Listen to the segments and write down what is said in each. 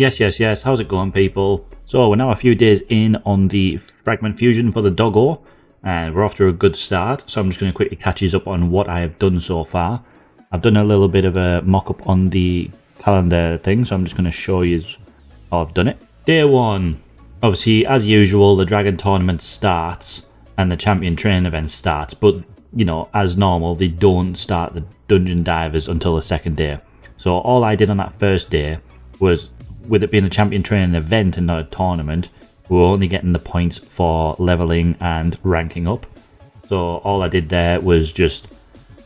Yes. How's it going, people? So we're now a few days in on the Fragment fusion for the doggo, and we're off to a good start. So I'm just going to quickly catch you up on what I have done so far. I've done a little bit of a mock-up on the calendar thing, so I'm just going to show you how I've done it. Day 1. Obviously, as usual, the Dragon Tournament starts and the Champion Training event starts, but, you know, as normal, they don't start the Dungeon Divers until the second day. So all I did on that first day was, with it being a Champion Training event and not a tournament, we were only getting the points for leveling and ranking up. So all I did there was just,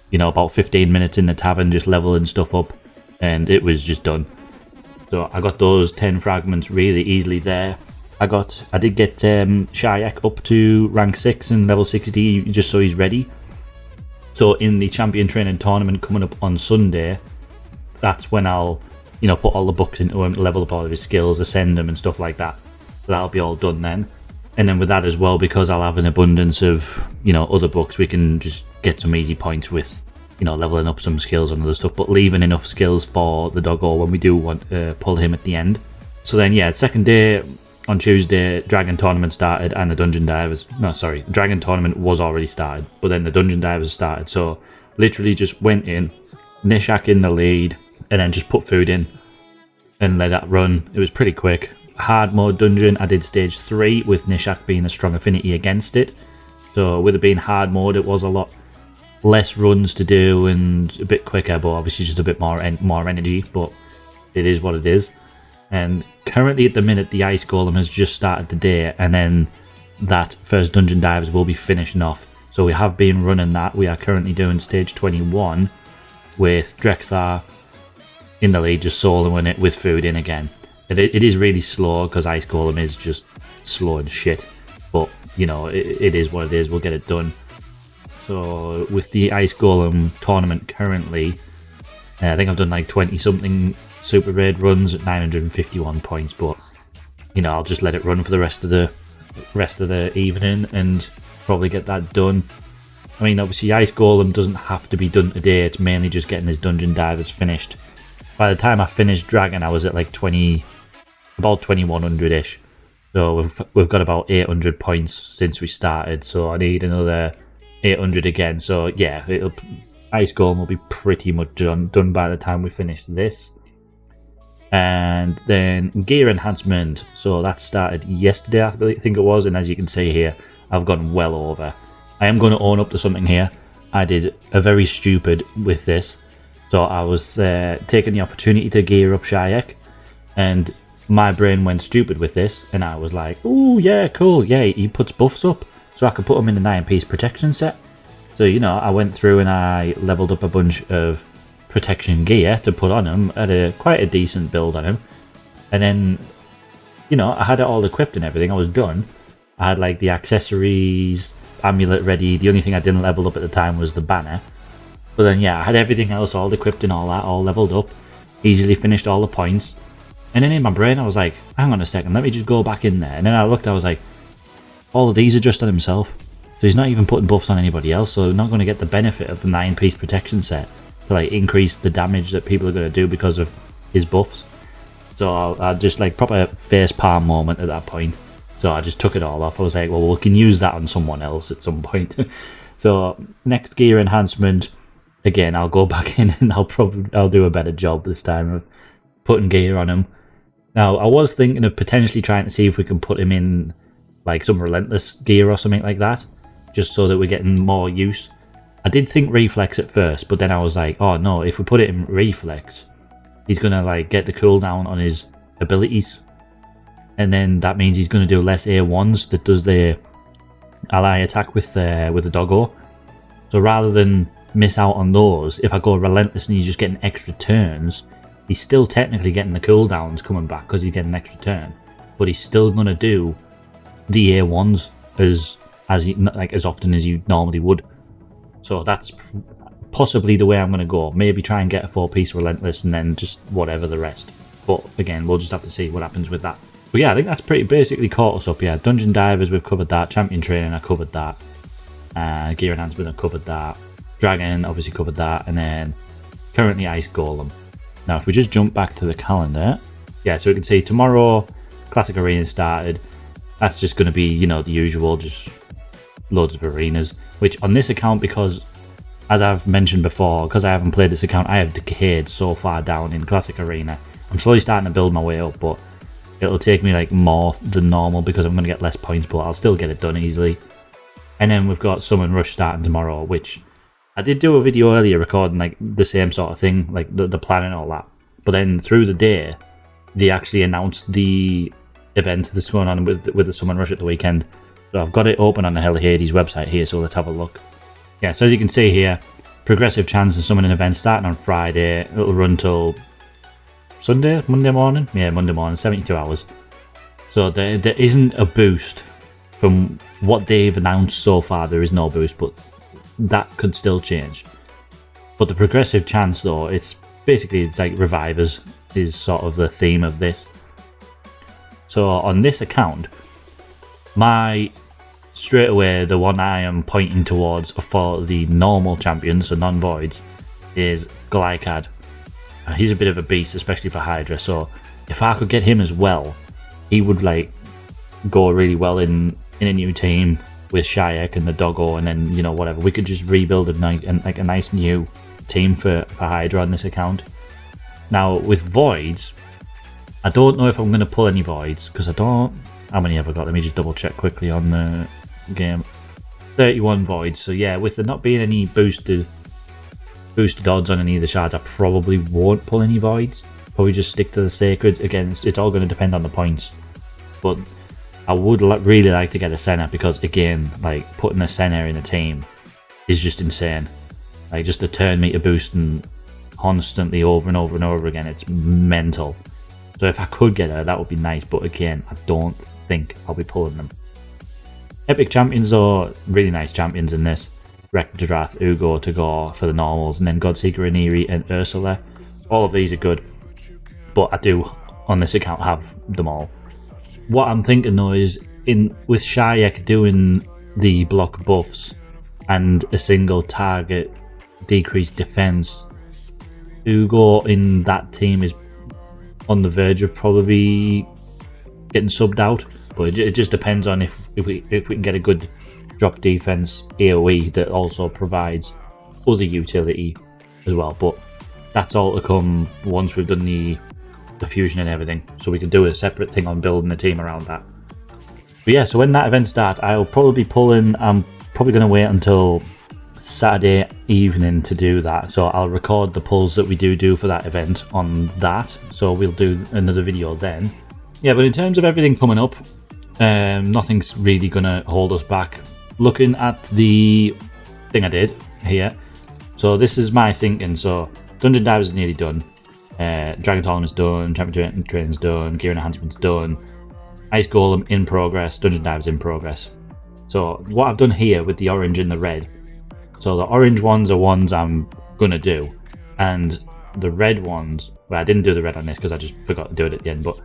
you know, about 15 minutes in the tavern, just leveling stuff up, and it was just done. So I got those 10 fragments really easily there. I did get Shayak up to rank 6 and level 60 just so he's ready. So in the Champion Training tournament coming up on Sunday, that's when I'll, you know, put all the books into him, level up all of his skills, ascend them and stuff like that. So that'll be all done then. And then with that as well, because I'll have an abundance of, you know, other books, we can just get some easy points with, you know, leveling up some skills and other stuff, but leaving enough skills for the doggo when we do want to pull him at the end. So then, yeah, second day on Tuesday, Dragon Tournament started and the Dungeon Divers... No, sorry, Dragon Tournament was already started, but then the Dungeon Divers started. So literally just went in, Nishak in the lead, and then just put food in and let that run. It was pretty quick. Hard mode dungeon, I did stage 3 with Nishak being a strong affinity against it. So with it being hard mode, it was a lot less runs to do and a bit quicker, but obviously just a bit more energy, but it is what it is. And currently at the minute, the Ice Golem has just started today, and then that first Dungeon Divers will be finishing off. So we have been running that. We are currently doing stage 21 with Drexlar in the lead, just soloing it with food in again. It is really slow because Ice Golem is just slow and shit, but you know, it is what it is. We'll get it done. So with the Ice Golem tournament currently, I think I've done like 20 something super raid runs at 951 points, but you know, I'll just let it run for the rest of the evening and probably get that done. I mean, obviously Ice Golem doesn't have to be done today, it's mainly just getting his Dungeon Divers finished. By the time I finished Dragon, I was at like about 2100-ish. So we've got about 800 points since we started, so I need another 800 again. So yeah, Ice Golem will be pretty much done by the time we finish this. And then gear enhancement, so that started yesterday, I think it was, and as you can see here, I've gone well over. I am going to own up to something here. I did a very stupid with this. So I was taking the opportunity to gear up Shayak, and my brain went stupid with this, and I was like, oh yeah, cool, yeah, he puts buffs up, so I could put him in the 9-piece protection set. So, you know, I went through and I leveled up a bunch of protection gear to put on him, had quite a decent build on him, and then, you know, I had it all equipped and everything, I was done. I had like the accessories, amulet ready. The only thing I didn't level up at the time was the banner. But then yeah, I had everything else all equipped and all that, all leveled up, easily finished all the points. And then in my brain I was like, hang on a second, let me just go back in there. And then I looked, I was like, all of these are just on himself. So he's not even putting buffs on anybody else, so not going to get the benefit of the 9-piece protection set to like increase the damage that people are going to do because of his buffs. So I just like proper face palm moment at that point. So I just took it all off. I was like, well, we can use that on someone else at some point. So next gear enhancement, again, I'll go back in and I'll do a better job this time of putting gear on him. Now, I was thinking of potentially trying to see if we can put him in like some relentless gear or something like that, just so that we're getting more use. I did think reflex at first, but then I was like, oh no, if we put it in reflex, he's gonna like get the cooldown on his abilities, and then that means he's gonna do less A1s that does the ally attack with the doggo. So rather than miss out on those, if I go relentless and he's just getting extra turns, he's still technically getting the cooldowns coming back because he's getting an extra turn, but he's still gonna do the A1s as often as you normally would. So that's possibly the way I'm gonna go. Maybe try and get a 4-piece relentless and then just whatever the rest. But again, we'll just have to see what happens with that. But yeah, I think that's pretty basically caught us up. Yeah, Dungeon Divers, we've covered that. Champion Training, I covered that. Gear Enhancement, I covered that. Dragon, obviously covered that. And then currently Ice Golem. Now, if we just jump back to the calendar, yeah, so we can see tomorrow Classic Arena started. That's just going to be, you know, the usual, just loads of arenas. Which on this account, because as I've mentioned before, because I haven't played this account, I have decayed so far down in Classic Arena. I'm slowly starting to build my way up, but it'll take me like more than normal because I'm going to get less points, but I'll still get it done easily. And then we've got Summon Rush starting tomorrow, which I did do a video earlier recording like the same sort of thing, like the plan and all that. But then through the day, they actually announced the event that's going on with the Summon Rush at the weekend. So I've got it open on the Hell Hades website here, so let's have a look. Yeah, so as you can see here, progressive chance of summoning event starting on Friday. It'll run till Monday morning? Yeah, Monday morning, 72 hours. So there isn't a boost. From what they've announced so far, there is no boost, but that could still change. But the progressive chance though, it's like revivers is sort of the theme of this. So on this account, straight away the one I am pointing towards for the normal champions, so non-voids, is Kro'Khad. He's a bit of a beast, especially for Hydra, so if I could get him as well, he would like go really well in a new team with Shayak and the doggo, and then, you know, whatever. We could just rebuild a nice new team for Hydra on this account. Now with voids, I don't know if I'm going to pull any voids, because I don't... How many have I got? Let me just double check quickly on the game. 31 voids, so yeah, with there not being any boosted odds on any of the shards, I probably won't pull any voids. Probably just stick to the sacreds. Again, it's all going to depend on the points. But I would really like to get a Senna, because again, like putting a Senna in a team is just insane. Like just a turn meter boost and constantly over and over and over again, it's mental. So if I could get her, that would be nice, but again, I don't think I'll be pulling them. Epic champions are really nice champions in this. Rek'Drath, Ugo, Tagore for the normals, and then Godseeker, Aniri and Ursula. All of these are good, but I do on this account have them all. What I'm thinking though is, with Shayak doing the block buffs and a single target decreased defense, Ugo in that team is on the verge of probably getting subbed out, but it just depends on if we can get a good drop defense AoE that also provides other utility as well. But that's all to come once we've done the fusion and everything, so we can do a separate thing on building a team around that. But yeah, so when that event starts, I'll probably be pulling. I'm probably going to wait until Saturday evening to do that, so I'll record the pulls that we do for that event on that, so we'll do another video then. Yeah, but in terms of everything coming up, nothing's really gonna hold us back. Looking at the thing I did here, so this is my thinking. So Dungeon Divers is nearly done, Dragon Tournament's done, Champion Training's done, Gear Enhancement's done, Ice Golem in progress, Dungeon Divers in progress. So what I've done here with the orange and the red, so the orange ones are ones I'm gonna do, and the red ones, well, I didn't do the red on this because I just forgot to do it at the end, but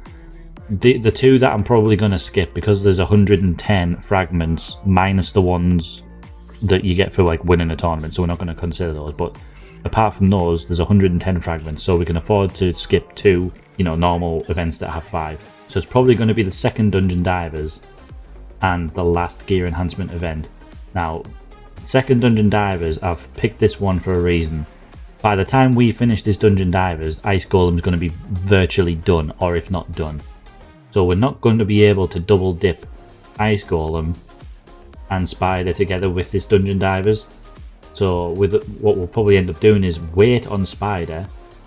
the two that I'm probably gonna skip, because there's 110 fragments minus the ones that you get for like winning a tournament, so we're not going to consider those. But apart from those, there's 110 fragments, so we can afford to skip 2, you know, normal events that have 5. So it's probably going to be the second Dungeon Divers and the last Gear Enhancement event. Now, second Dungeon Divers, I've picked this one for a reason. By the time we finish this Dungeon Divers, Ice Golem is going to be virtually done, or if not done. So we're not going to be able to double dip Ice Golem and Spider together with this Dungeon Divers. So what we'll probably end up doing is wait on Spider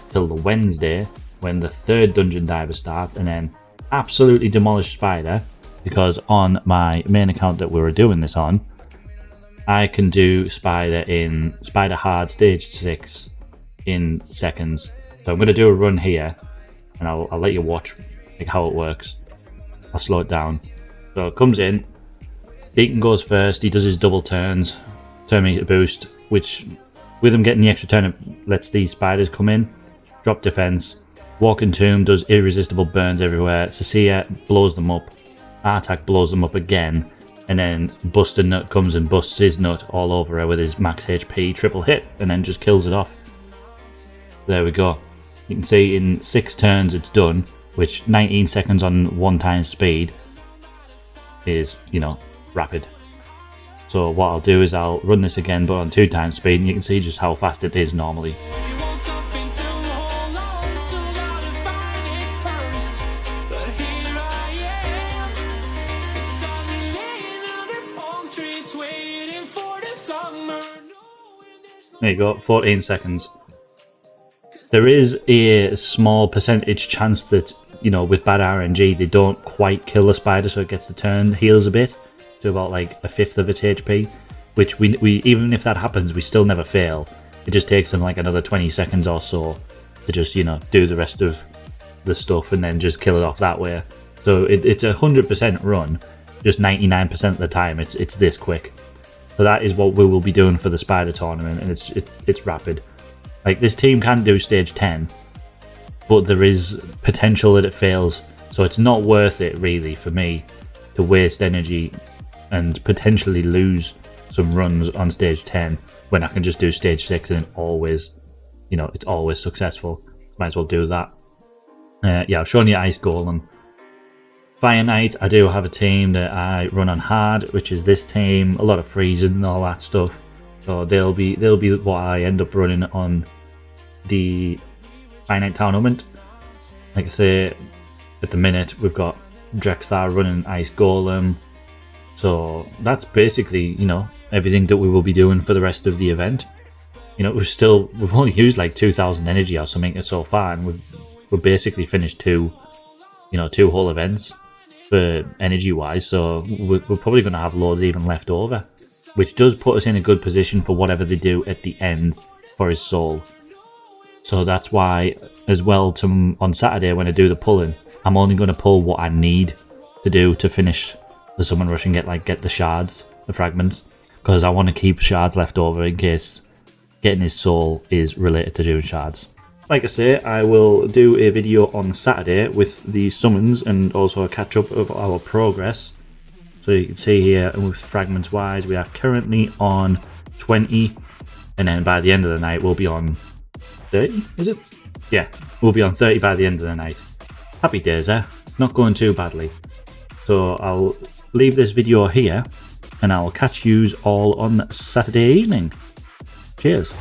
till the Wednesday when the third Dungeon Diver starts, and then absolutely demolish Spider, because on my main account that we were doing this on, I can do Spider in Spider Hard Stage 6 in seconds. So I'm going to do a run here, and I'll let you watch like how it works. I'll slow it down. So it comes in, Deacon goes first, he does his double turns, turn meter boost, which with him getting the extra turn, it lets these spiders come in, drop defense. Walking Tomb does irresistible burns everywhere, Cecilia blows them up, Artak blows them up again, and then Buster Nut comes and busts his nut all over her with his max HP triple hit, and then just kills it off. There we go. You can see in 6 turns it's done, which 19 seconds on 1 times speed is, you know, rapid. So what I'll do is I'll run this again, but on 2 times speed, and you can see just how fast it is normally. There you go, 14 seconds. There is a small percentage chance that, you know, with bad RNG, they don't quite kill the spider, so it gets the turn, heals a bit to about like 1/5 of its HP, which we even if that happens, we still never fail. It just takes them like another 20 seconds or so to just, you know, do the rest of the stuff and then just kill it off that way. So it's a 100% run, just 99% of the time it's this quick. So that is what we will be doing for the spider tournament, and it's rapid. Like, this team can do stage 10, but there is potential that it fails, so it's not worth it really for me to waste energy and potentially lose some runs on stage 10 when I can just do stage 6 and always, you know, it's always successful. Might as well do that. Yeah, I've shown you Ice Golem. Fire Knight, I do have a team that I run on hard, which is this team, a lot of freezing and all that stuff. So they'll be what I end up running on the Fire Knight tournament. Like I say, at the minute we've got Drexthar running Ice Golem. So that's basically, you know, everything that we will be doing for the rest of the event. You know, we've only used like 2,000 energy or something so far, and we've basically finished two whole events for energy wise, so we're probably going to have loads even left over, which does put us in a good position for whatever they do at the end for his soul. So that's why as well, on Saturday when I do the pulling, I'm only going to pull what I need to do to finish the summon rush and get the shards, the fragments, because I want to keep shards left over in case getting his soul is related to doing shards. Like I say, I will do a video on Saturday with the summons and also a catch up of our progress. So you can see here, with fragments wise, we are currently on 20, and then by the end of the night we'll be on 30, is it? Yeah, we'll be on 30 by the end of the night. Happy days, eh? Not going too badly. So I'll leave this video here, and I'll catch yous all on Saturday evening. Cheers.